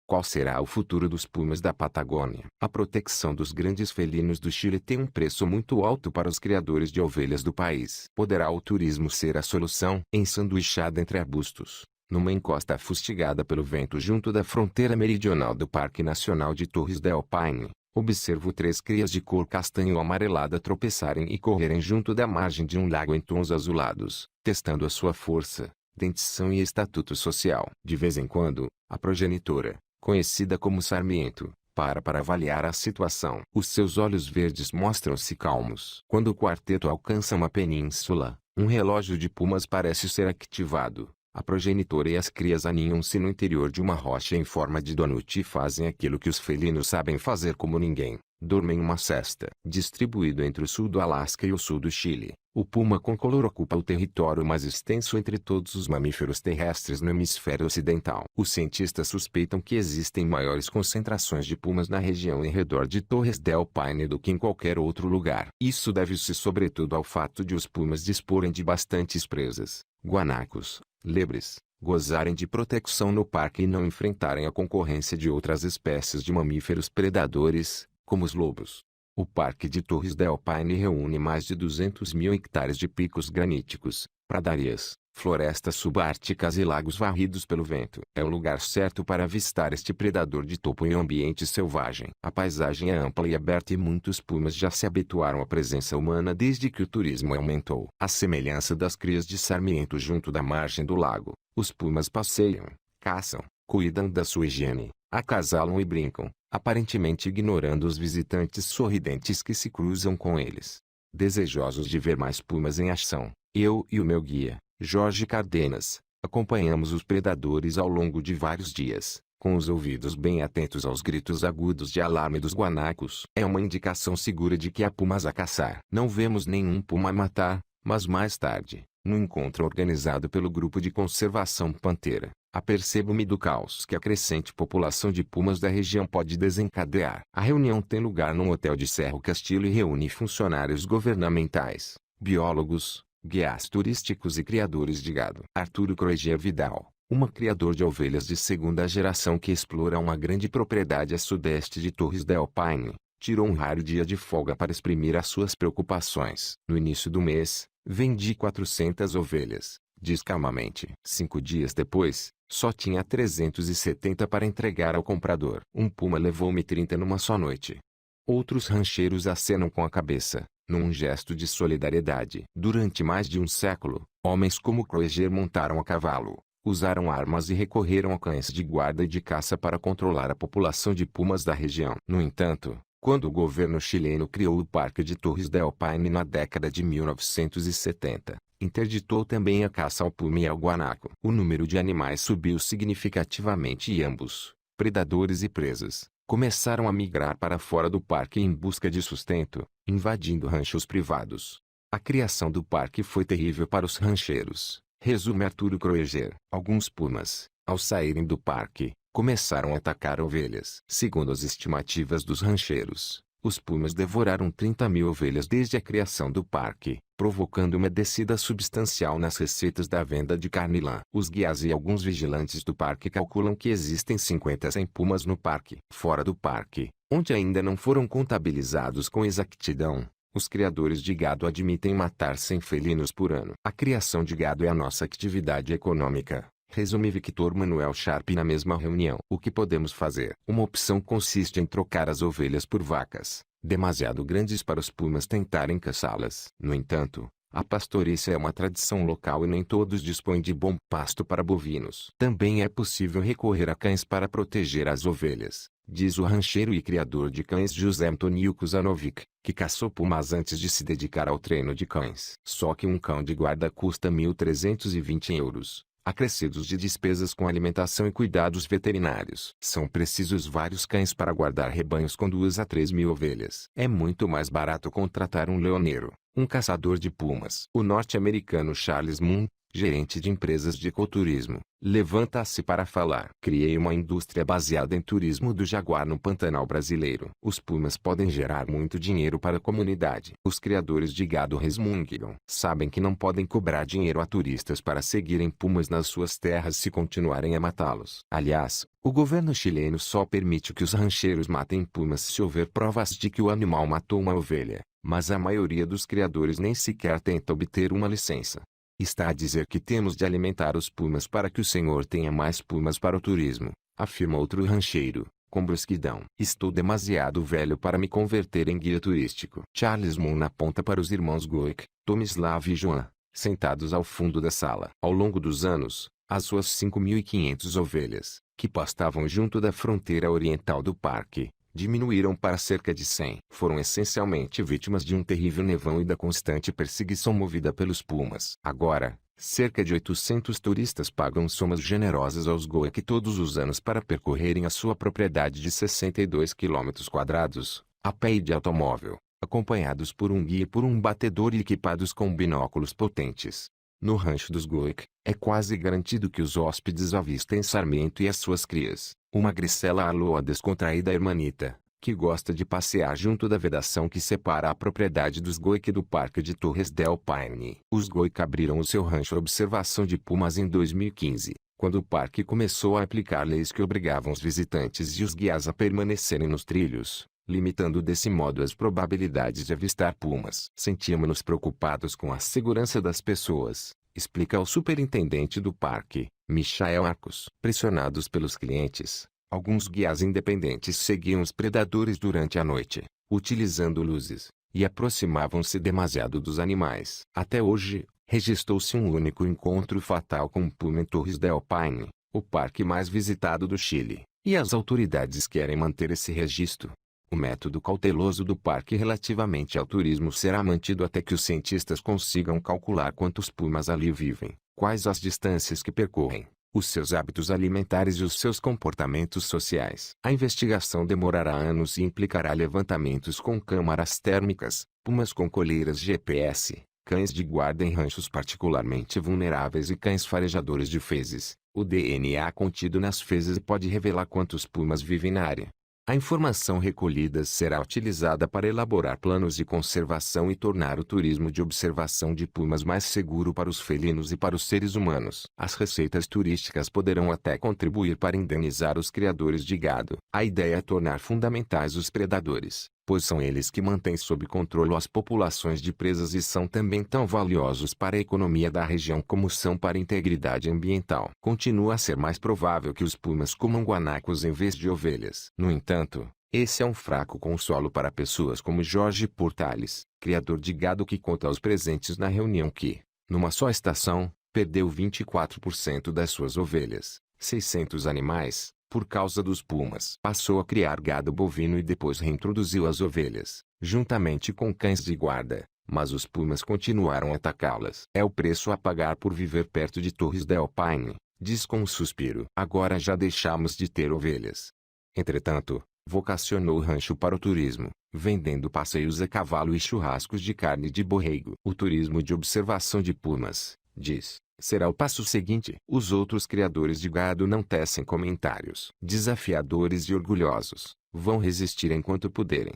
Qual será o futuro dos pumas da Patagônia? A proteção dos grandes felinos do Chile tem um preço muito alto para os criadores de ovelhas do país. Poderá o turismo ser a solução? Ensanduichada entre arbustos, numa encosta fustigada pelo vento junto da fronteira meridional do Parque Nacional de Torres del Paine, observo 3 crias de cor castanho amarelada tropeçarem e correrem junto da margem de um lago em tons azulados, testando a sua força, dentição e estatuto social. De vez em quando, a progenitora, conhecida como Sarmiento, para avaliar a situação. Os seus olhos verdes mostram-se calmos. Quando o quarteto alcança uma península, um relógio de pumas parece ser ativado. A progenitora e as crias aninham-se no interior de uma rocha em forma de donut e fazem aquilo que os felinos sabem fazer como ninguém: dormem uma cesta. Distribuído entre o sul do Alasca e o sul do Chile, o puma concolor ocupa o território mais extenso entre todos os mamíferos terrestres no hemisfério ocidental. Os cientistas suspeitam que existem maiores concentrações de pumas na região em redor de Torres del Paine do que em qualquer outro lugar. Isso deve-se sobretudo ao fato de os pumas disporem de bastantes presas, guanacos, lebres, gozarem de proteção no parque e não enfrentarem a concorrência de outras espécies de mamíferos predadores, como os lobos. O Parque de Torres del Paine reúne mais de 200 mil hectares de picos graníticos, pradarias, florestas subárticas e lagos varridos pelo vento. É o lugar certo para avistar este predador de topo em ambiente selvagem. A paisagem é ampla e aberta e muitos pumas já se habituaram à presença humana desde que o turismo aumentou. À semelhança das crias de Sarmiento junto da margem do lago, os pumas passeiam, caçam, cuidam da sua higiene, acasalam e brincam, aparentemente ignorando os visitantes sorridentes que se cruzam com eles. Desejosos de ver mais pumas em ação, eu e o meu guia, Jorge Cardenas, acompanhamos os predadores ao longo de vários dias, com os ouvidos bem atentos aos gritos agudos de alarme dos guanacos. É uma indicação segura de que há pumas a caçar. Não vemos nenhum puma a matar, mas mais tarde, no encontro organizado pelo Grupo de Conservação Pantera, apercebo-me do caos que a crescente população de pumas da região pode desencadear. A reunião tem lugar num hotel de Cerro Castillo e reúne funcionários governamentais, biólogos, guias turísticos e criadores de gado. Arturo Croiger Vidal, criador de ovelhas de segunda geração que explora uma grande propriedade a sudeste de Torres del Paine, tirou um raro dia de folga para exprimir as suas preocupações. No início do mês, vendi 400 ovelhas, diz calmamente. 5 dias depois, só tinha 370 para entregar ao comprador. Um puma levou-me 30 numa só noite. Outros rancheiros acenam com a cabeça, num gesto de solidariedade. Durante mais de um século, homens como Croiger montaram a cavalo, usaram armas e recorreram a cães de guarda e de caça para controlar a população de pumas da região. No entanto, quando o governo chileno criou o Parque de Torres del Paine na década de 1970, interditou também a caça ao puma e ao guanaco. O número de animais subiu significativamente e ambos, predadores e presas, começaram a migrar para fora do parque em busca de sustento, invadindo ranchos privados. A criação do parque foi terrível para os rancheiros, resume Arturo Croiger. Alguns pumas, ao saírem do parque, começaram a atacar ovelhas. Segundo as estimativas dos rancheiros, os pumas devoraram 30 mil ovelhas desde a criação do parque, provocando uma descida substancial nas receitas da venda de carne e lã. Os guias e alguns vigilantes do parque calculam que existem 50 a 100 pumas no parque. Fora do parque, onde ainda não foram contabilizados com exatidão, os criadores de gado admitem matar 100 felinos por ano. A criação de gado é a nossa atividade econômica, resume Victor Manuel Sharp na mesma reunião. O que podemos fazer? Uma opção consiste em trocar as ovelhas por vacas, demasiado grandes para os pumas tentarem caçá-las. No entanto, a pastorícia é uma tradição local e nem todos dispõem de bom pasto para bovinos. Também é possível recorrer a cães para proteger as ovelhas, diz o rancheiro e criador de cães José Antonio Kuzanovic, que caçou pumas antes de se dedicar ao treino de cães. Só que um cão de guarda custa 1.320 euros. Acrescidos de despesas com alimentação e cuidados veterinários. São precisos vários cães para guardar rebanhos com 2 a 3 mil ovelhas. É muito mais barato contratar um leoneiro, um caçador de pumas. O norte-americano Charles Moon, gerente de empresas de ecoturismo, levanta-se para falar. Criei uma indústria baseada em turismo do jaguar no Pantanal brasileiro. Os pumas podem gerar muito dinheiro para a comunidade. Os criadores de gado resmungam. Sabem que não podem cobrar dinheiro a turistas para seguirem pumas nas suas terras se continuarem a matá-los. Aliás, o governo chileno só permite que os rancheiros matem pumas se houver provas de que o animal matou uma ovelha, mas a maioria dos criadores nem sequer tenta obter uma licença. Está a dizer que temos de alimentar os pumas para que o senhor tenha mais pumas para o turismo, afirma outro rancheiro, com brusquidão. Estou demasiado velho para me converter em guia turístico. Charles Moon aponta para os irmãos Goic, Tomislav e Joan, sentados ao fundo da sala. Ao longo dos anos, as suas 5.500 ovelhas, que pastavam junto da fronteira oriental do parque, diminuíram para cerca de 100. Foram essencialmente vítimas de um terrível nevão e da constante perseguição movida pelos pumas. Agora, cerca de 800 turistas pagam somas generosas aos Goic todos os anos para percorrerem a sua propriedade de 62 km², a pé e de automóvel, acompanhados por um guia e por um batedor e equipados com binóculos potentes. No rancho dos Goic, é quase garantido que os hóspedes avistem Sarmento e as suas crias, uma gricela aloa descontraída hermanita, que gosta de passear junto da vedação que separa a propriedade dos Goic do Parque de Torres del Paine. Os Goic abriram o seu rancho à observação de pumas em 2015, quando o parque começou a aplicar leis que obrigavam os visitantes e os guias a permanecerem nos trilhos, limitando desse modo as probabilidades de avistar pumas. Sentíamos-nos preocupados com a segurança das pessoas, explica o superintendente do parque, Michael Arcos. Pressionados pelos clientes, alguns guias independentes seguiam os predadores durante a noite, utilizando luzes, e aproximavam-se demasiado dos animais. Até hoje, registrou-se um único encontro fatal com um puma em Torres del Paine, o parque mais visitado do Chile, e as autoridades querem manter esse registro. O método cauteloso do parque relativamente ao turismo será mantido até que os cientistas consigam calcular quantos pumas ali vivem, quais as distâncias que percorrem, os seus hábitos alimentares e os seus comportamentos sociais. A investigação demorará anos e implicará levantamentos com câmaras térmicas, pumas com coleiras GPS, cães de guarda em ranchos particularmente vulneráveis e cães farejadores de fezes. O DNA contido nas fezes pode revelar quantos pumas vivem na área. A informação recolhida será utilizada para elaborar planos de conservação e tornar o turismo de observação de pumas mais seguro para os felinos e para os seres humanos. As receitas turísticas poderão até contribuir para indenizar os criadores de gado. A ideia é tornar fundamentais os predadores, pois são eles que mantêm sob controle as populações de presas e são também tão valiosos para a economia da região como são para a integridade ambiental. Continua a ser mais provável que os pumas comam guanacos em vez de ovelhas. No entanto, esse é um fraco consolo para pessoas como Jorge Portales, criador de gado, que conta aos presentes na reunião que, numa só estação, perdeu 24% das suas ovelhas, 600 animais, por causa dos pumas. Passou a criar gado bovino e depois reintroduziu as ovelhas, juntamente com cães de guarda, mas os pumas continuaram a atacá-las. É o preço a pagar por viver perto de Torres del Paine, diz com um suspiro. Agora já deixamos de ter ovelhas. Entretanto, vocacionou o rancho para o turismo, vendendo passeios a cavalo e churrascos de carne de borrego. O turismo de observação de pumas, diz, será o passo seguinte. Os outros criadores de gado não tecem comentários. Desafiadores e orgulhosos, vão resistir enquanto puderem.